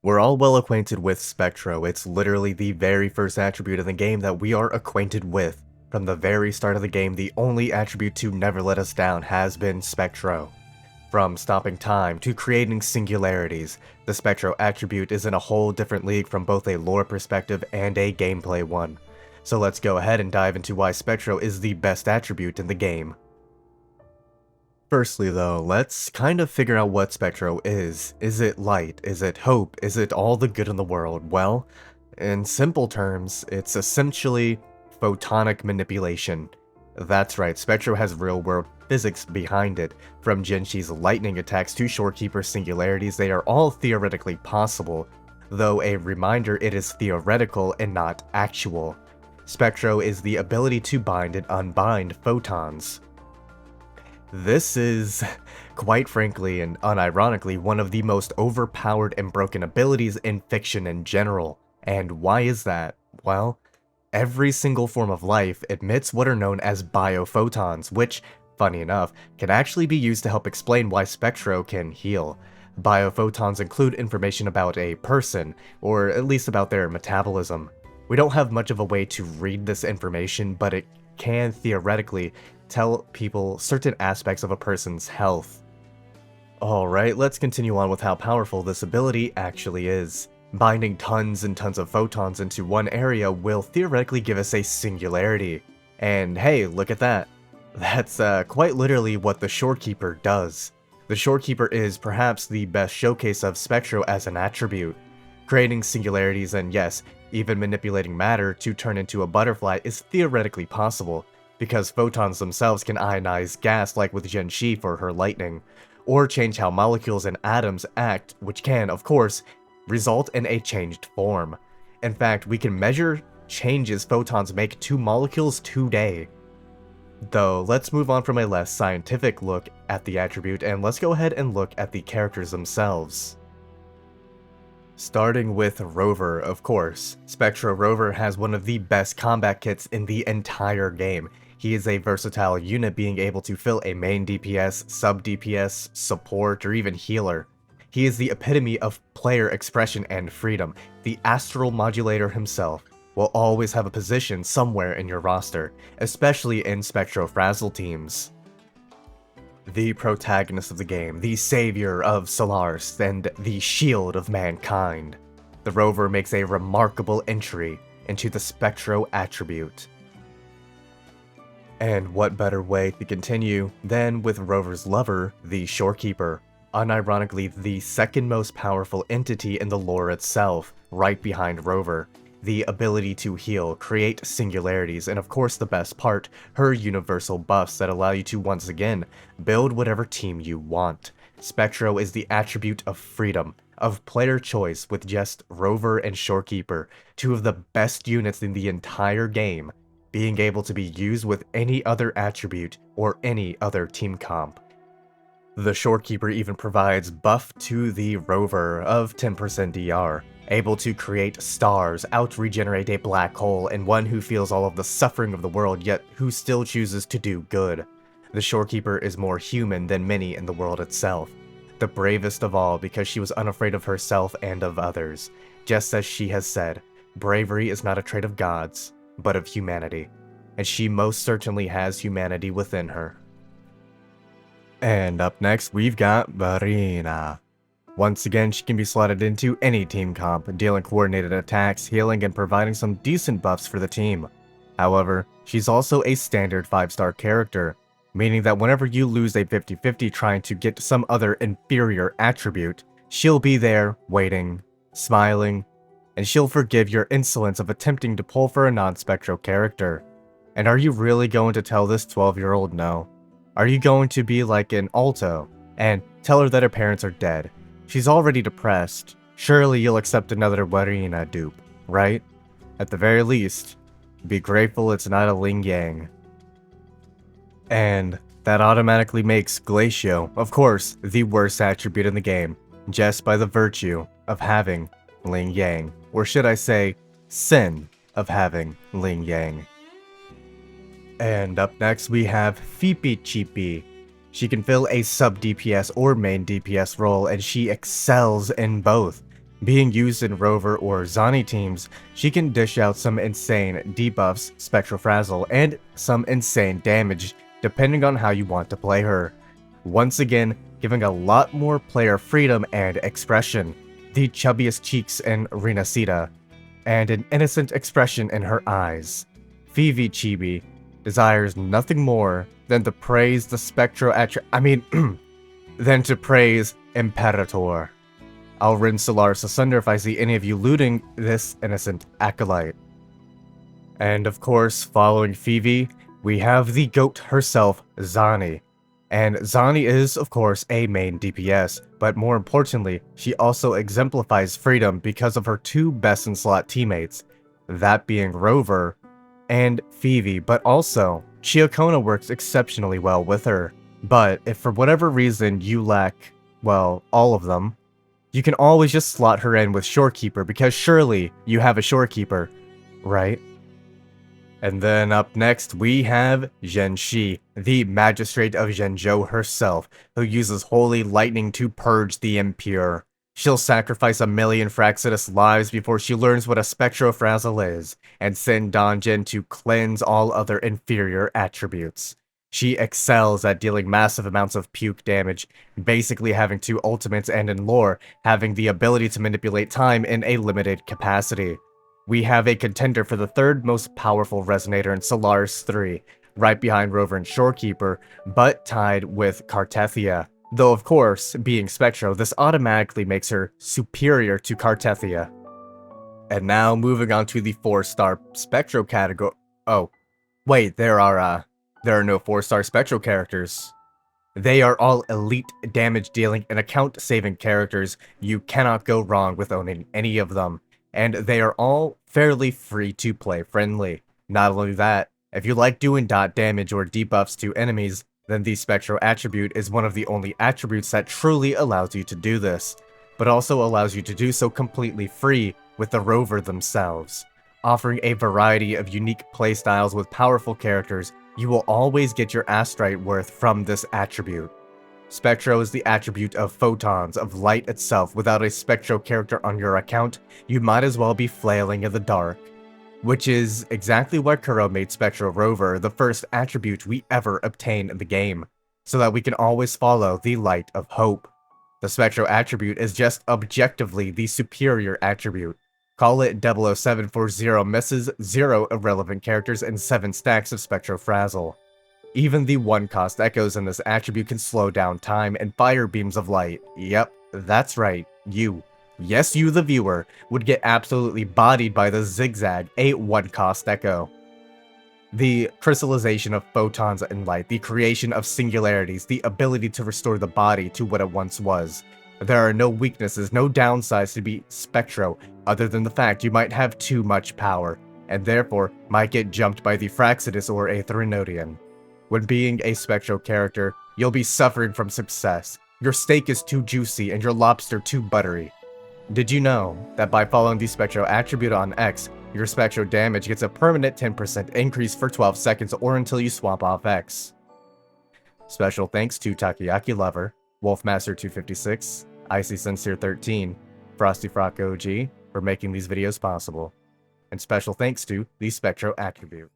We're all well acquainted with Spectro. It's literally the very first attribute in the game that we are acquainted with. From the very start of the game, the only attribute to never let us down has been Spectro. From stopping time to creating singularities, the Spectro attribute is in a whole different league from both a lore perspective and a gameplay one. So let's go ahead and dive into why Spectro is the best attribute in the game. Firstly though, let's kind of figure out what Spectro is. Is it light? Is it hope? Is it all the good in the world? Well, in simple terms, it's essentially photonic manipulation. That's right, Spectro has real-world physics behind it. From Jinhsi's lightning attacks to Shorekeeper's singularities, they are all theoretically possible, though a reminder it is theoretical and not actual. Spectro is the ability to bind and unbind photons. This is, quite frankly and unironically, one of the most overpowered and broken abilities in fiction in general. And why is that? Well, every single form of life emits what are known as biophotons, which, funny enough, can actually be used to help explain why Spectro can heal. Biophotons include information about a person, or at least about their metabolism. We don't have much of a way to read this information, but it can theoretically tell people certain aspects of a person's health. Alright, let's continue on with how powerful this ability actually is. Binding tons and tons of photons into one area will theoretically give us a singularity. And hey, look at that. That's quite literally what the Shorekeeper does. The Shorekeeper is perhaps the best showcase of Spectro as an attribute. Creating singularities and yes, even manipulating matter to turn into a butterfly is theoretically possible, because photons themselves can ionize gas like with Jinhsi for her lightning, or change how molecules and atoms act, which can, of course, result in a changed form. In fact, we can measure changes photons make to molecules today. Though, let's move on from a less scientific look at the attribute and let's go ahead and look at the characters themselves. Starting with Rover, of course. Spectro Rover has one of the best combat kits in the entire game. He is a versatile unit, being able to fill a main DPS, sub DPS, support, or even healer. He is the epitome of player expression and freedom. The astral modulator himself will always have a position somewhere in your roster, especially in Spectro Frazzle teams. The protagonist of the game, the savior of Solaris, and the shield of mankind. The Rover makes a remarkable entry into the Spectro attribute. And what better way to continue than with Rover's lover, the Shorekeeper, unironically the second most powerful entity in the lore itself, right behind Rover. The ability to heal, create singularities, and of course the best part, her universal buffs that allow you to once again build whatever team you want. Spectro is the attribute of freedom, of player choice, with just Rover and Shorekeeper, two of the best units in the entire game, being able to be used with any other attribute or any other team comp. The Shorekeeper even provides buff to the Rover of 10% DR, able to create stars, out-regenerate a black hole, and one who feels all of the suffering of the world yet who still chooses to do good. The Shorekeeper is more human than many in the world itself. The bravest of all because she was unafraid of herself and of others. Just as she has said, bravery is not a trait of gods, but of humanity. And she most certainly has humanity within her. And up next, we've got Verina. Once again, she can be slotted into any team comp, dealing coordinated attacks, healing, and providing some decent buffs for the team. However, she's also a standard 5-star character, meaning that whenever you lose a 50-50 trying to get some other inferior attribute, she'll be there, waiting, smiling, and she'll forgive your insolence of attempting to pull for a non-Spectro character. And are you really going to tell this 12-year-old no? Are you going to be like an Alto and tell her that her parents are dead? She's already depressed. Surely you'll accept another Verina dupe, right? At the very least, be grateful it's not a Lingyang. And that automatically makes Glacio, of course, the worst attribute in the game, just by the virtue of having Lingyang. Or should I say, sin of having Lingyang. And up next we have Phoebe Chibi. She can fill a sub DPS or main DPS role, and she excels in both, Being used in Rover or Zani teams, she can dish out some insane debuffs, Spectro Frazzle, and some insane damage, depending on how you want to play her. Once again, giving a lot more player freedom and expression. The chubbiest cheeks in Renacita, and an innocent expression in her eyes. Phoebe Chibi desires nothing more than to praise the Spectro Attribute. Than to praise Imperator. I'll rend Solaris asunder if I see any of you looting this innocent acolyte. And of course, following Phoebe, we have the GOAT herself, Zani. And Zani is, of course, a main DPS, but more importantly, she also exemplifies freedom because of her two best-in-slot teammates, that being Rover and Phoebe, but also, Chiokona works exceptionally well with her. But if for whatever reason you lack, well, all of them, you can always just slot her in with Shorekeeper because surely you have a Shorekeeper, right? And then up next we have Jinhsi, the Magistrate of Zhenzhou herself, who uses Holy Lightning to purge the impure. She'll sacrifice 1,000,000 Fraxidus lives before she learns what a Spectro Frazzle is, and send Donjin to cleanse all other inferior attributes. She excels at dealing massive amounts of puke damage, basically having two ultimates and in lore, having the ability to manipulate time in a limited capacity. We have a contender for the third most powerful resonator in Solaris 3, right behind Rover and Shorekeeper, but tied with Cartethia. Though of course, being Spectro, this automatically makes her superior to Cartethia. And now moving on to the 4-star Spectro category. Oh, wait, there are no 4-star Spectro characters. They are all elite damage dealing and account saving characters. You cannot go wrong with owning any of them. And they are all fairly free to play friendly. Not only that, if you like doing dot damage or debuffs to enemies, then the Spectro Attribute is one of the only attributes that truly allows you to do this, but also allows you to do so completely free with the Rover themselves. Offering a variety of unique playstyles with powerful characters, you will always get your Astrite worth from this attribute. Spectro is the attribute of photons, of light itself. Without a Spectro character on your account, you might as well be flailing in the dark. Which is exactly why Kuro made Spectro Rover the first attribute we ever obtain in the game, so that we can always follow the light of hope. The Spectro Attribute is just objectively the superior attribute. Call it 007 for 0 misses, 0 irrelevant characters, and 7 stacks of Spectro Frazzle. Even the 1-cost echoes in this attribute can slow down time and fire beams of light. Yep, that's right, you. Yes, you the viewer, would get absolutely bodied by the Zigzag, a 1-cost echo. The crystallization of photons and light, the creation of singularities, the ability to restore the body to what it once was. There are no weaknesses, no downsides to be Spectro, other than the fact you might have too much power, and therefore might get jumped by the Fraxidus or a Threnodian. When being a Spectro character, you'll be suffering from success. Your steak is too juicy and your lobster too buttery. Did you know that by following the Spectro Attribute on X, your Spectro damage gets a permanent 10% increase for 12 seconds or until you swap off X? Special thanks to Takoyaki Lover, Wolfmaster 256, Icy Sincere 13, Frosty Frock OG for making these videos possible. And special thanks to the Spectro Attribute.